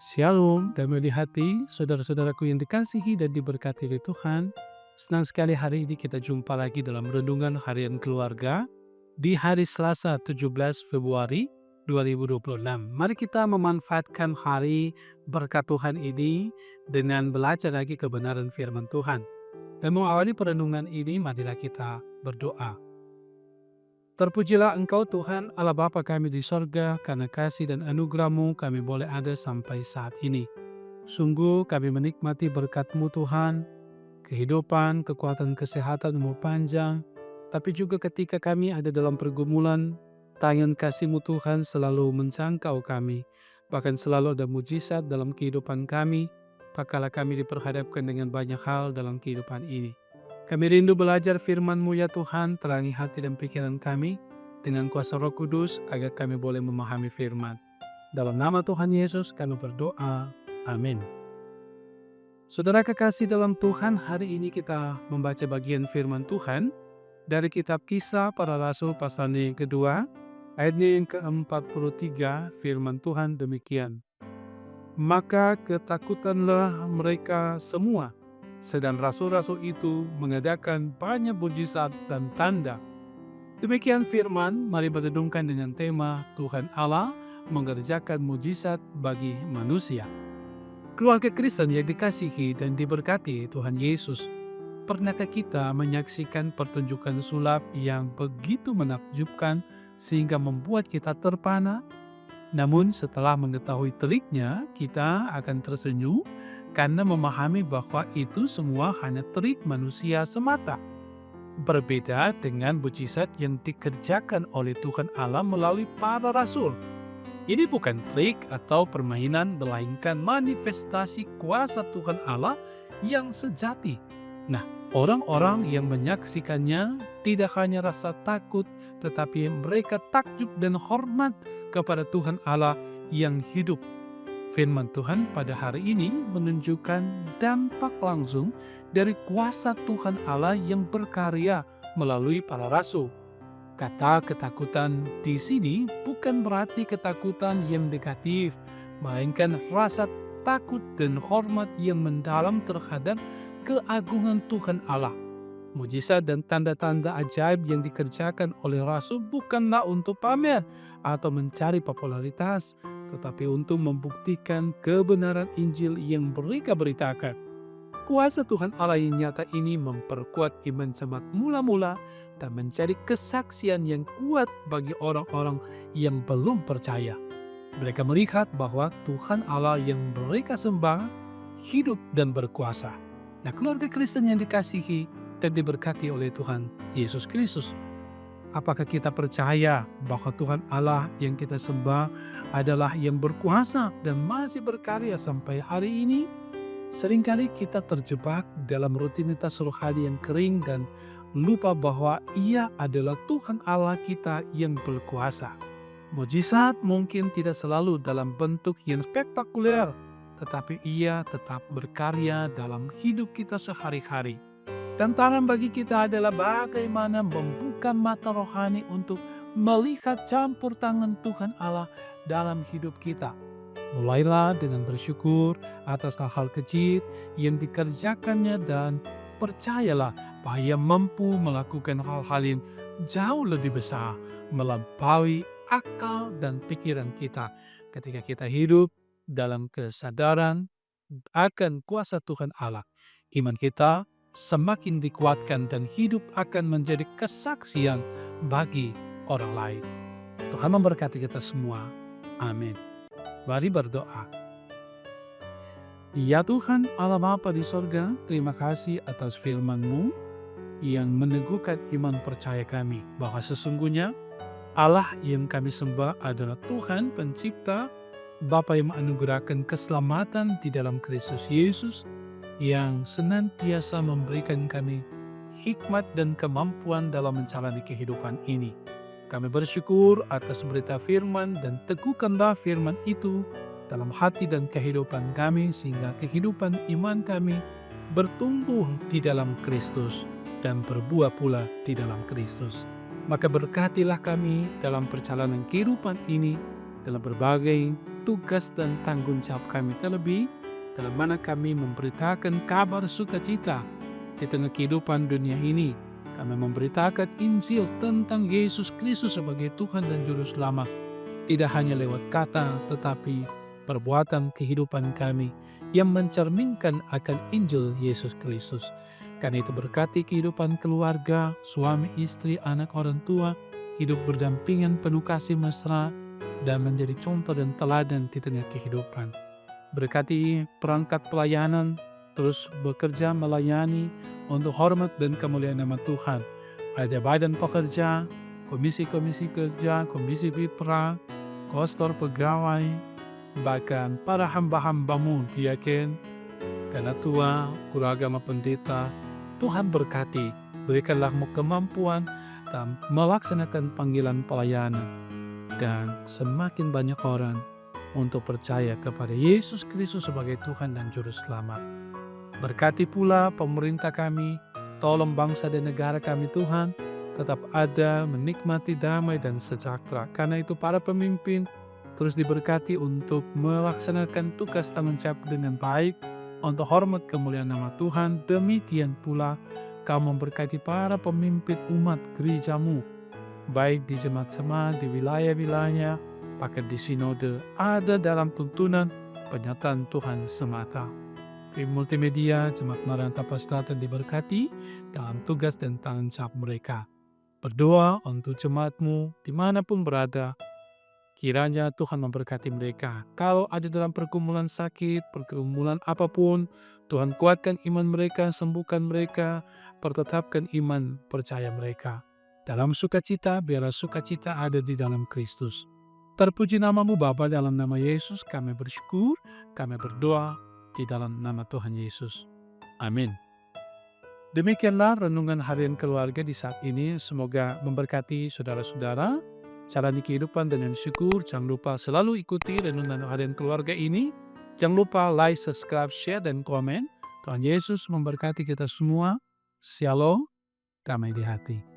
Shalom, damai di hati, saudara-saudaraku yang dikasihi dan diberkati oleh Tuhan. Senang sekali hari ini kita jumpa lagi dalam Renungan Harian Keluarga di hari Selasa 17 Februari 2026. Mari kita memanfaatkan hari berkat Tuhan ini dengan belajar lagi kebenaran firman Tuhan. Dan mengawali perenungan ini, marilah kita berdoa. Terpujilah Engkau Tuhan Allah Bapa kami di sorga, karena kasih dan anugerah-Mu kami boleh ada sampai saat ini. Sungguh kami menikmati berkat-Mu Tuhan, kehidupan, kekuatan, kesehatan, umur panjang. Tapi juga ketika kami ada dalam pergumulan, tangan kasih-Mu Tuhan selalu menjangkau kami. Bahkan selalu ada mujizat dalam kehidupan kami, tak kala kami diperhadapkan dengan banyak hal dalam kehidupan ini. Kami rindu belajar firman-Mu ya Tuhan, terangi hati dan pikiran kami dengan kuasa Roh Kudus agar kami boleh memahami firman. Dalam nama Tuhan Yesus kami berdoa. Amin. Saudara kekasih dalam Tuhan, hari ini kita membaca bagian firman Tuhan dari kitab Kisah Para Rasul pasalnya yang kedua, ayatnya yang ke-43, firman Tuhan demikian. Maka ketakutanlah mereka semua, sedang rasul-rasul itu mengadakan banyak mujizat dan tanda. Demikian firman, mari berredungkan dengan tema Tuhan Allah mengerjakan mujizat bagi manusia. Keluarga Kristen yang dikasihi dan diberkati Tuhan Yesus, pernahkah kita menyaksikan pertunjukan sulap yang begitu menakjubkan sehingga membuat kita terpana? Namun setelah mengetahui triknya, kita akan tersenyum karena memahami bahwa itu semua hanya trik manusia semata. Berbeda dengan mujizat yang dikerjakan oleh Tuhan Allah melalui para rasul. Ini bukan trik atau permainan, melainkan manifestasi kuasa Tuhan Allah yang sejati. Nah, orang-orang yang menyaksikannya tidak hanya rasa takut, tetapi mereka takjub dan hormat kepada Tuhan Allah yang hidup. Firman Tuhan pada hari ini menunjukkan dampak langsung dari kuasa Tuhan Allah yang berkarya melalui para rasul. Kata ketakutan di sini bukan berarti ketakutan yang negatif, melainkan rasa takut dan hormat yang mendalam terhadap keagungan Tuhan Allah. Mujizat dan tanda-tanda ajaib yang dikerjakan oleh rasul bukanlah untuk pamer atau mencari popularitas, tetapi untuk membuktikan kebenaran Injil yang mereka beritakan. Kuasa Tuhan Allah yang nyata ini memperkuat iman jemaat mula-mula dan menjadi kesaksian yang kuat bagi orang-orang yang belum percaya. Mereka melihat bahwa Tuhan Allah yang mereka sembah hidup dan berkuasa. Nah, keluarga Kristen yang dikasihi dan diberkati oleh Tuhan Yesus Kristus, apakah kita percaya bahwa Tuhan Allah yang kita sembah adalah yang berkuasa dan masih berkarya sampai hari ini? Seringkali kita terjebak dalam rutinitas rohani yang kering dan lupa bahwa Ia adalah Tuhan Allah kita yang berkuasa. Mujizat mungkin tidak selalu dalam bentuk yang spektakuler, tetapi Ia tetap berkarya dalam hidup kita sehari-hari. Tantangan bagi kita adalah bagaimana membuka mata rohani untuk melihat campur tangan Tuhan Allah dalam hidup kita. Mulailah dengan bersyukur atas hal-hal kecil yang dikerjakannya dan percayalah bahwa Ia mampu melakukan hal-hal yang jauh lebih besar melampaui akal dan pikiran kita ketika kita hidup dalam kesadaran akan kuasa Tuhan Allah. Iman kita semakin dikuatkan dan hidup akan menjadi kesaksian bagi orang lain. Tuhan memberkati kita semua. Amin. Mari berdoa. Ya Tuhan Allah Bapa di sorga, terima kasih atas firman-Mu yang meneguhkan iman percaya kami bahwa sesungguhnya Allah yang kami sembah adalah Tuhan pencipta, Bapa yang menganugerahkan keselamatan di dalam Kristus Yesus, yang senantiasa memberikan kami hikmat dan kemampuan dalam menjalani kehidupan ini. Kami bersyukur atas berita firman dan teguhkanlah firman itu dalam hati dan kehidupan kami sehingga kehidupan iman kami bertumbuh di dalam Kristus dan berbuah pula di dalam Kristus. Maka berkatilah kami dalam perjalanan kehidupan ini dalam berbagai tugas dan tanggung jawab kami terlebih dalam mana kami memberitakan kabar sukacita di tengah kehidupan dunia ini. Kami memberitakan Injil tentang Yesus Kristus sebagai Tuhan dan Juru Selamat, tidak hanya lewat kata, tetapi perbuatan kehidupan kami yang mencerminkan akan Injil Yesus Kristus. Karena itu berkati kehidupan keluarga, suami, istri, anak, orang tua, hidup berdampingan penuh kasih mesra, dan menjadi contoh dan teladan di tengah kehidupan. Berkati perangkat pelayanan, terus bekerja melayani untuk hormat dan kemuliaan nama Tuhan. Ada badan pekerja, komisi-komisi kerja, komisi mitra, kostor pegawai, bahkan para hamba-hambamu diaken, karena tua, keluarga pendeta. Tuhan berkati, berikanlah kemampuan dan melaksanakan panggilan pelayanan, dan semakin banyak orang untuk percaya kepada Yesus Kristus sebagai Tuhan dan Juru Selamat. Berkati pula pemerintah kami, tolong bangsa dan negara kami Tuhan, tetap ada, menikmati damai dan sejahtera. Karena itu para pemimpin terus diberkati untuk melaksanakan tugas tanggung jawab dengan baik, untuk hormat kemuliaan nama Tuhan. Demikian pula Kau memberkati para pemimpin umat gerejamu, baik di jemaat semaat, di wilayah-wilayah, bahkan di sinode, ada dalam tuntunan penyataan Tuhan semata. Tim multimedia Jemaat Maranatha Selatan diberkati dalam tugas dan tanggung jawab mereka. Berdoa untuk jemaatmu dimanapun berada, kiranya Tuhan memberkati mereka. Kalau ada dalam pergumulan sakit, pergumulan apapun, Tuhan kuatkan iman mereka, sembuhkan mereka, pertetapkan iman percaya mereka. Dalam sukacita, biarlah sukacita ada di dalam Kristus. Terpuji namamu Bapa, dalam nama Yesus kami bersyukur, kami berdoa di dalam nama Tuhan Yesus. Amin. Demikianlah renungan harian keluarga di saat ini. Semoga memberkati saudara-saudara. Jalani kehidupan dengan syukur. Jangan lupa selalu ikuti renungan harian keluarga ini. Jangan lupa like, subscribe, share, dan komen. Tuhan Yesus memberkati kita semua. Shalom, damai di hati.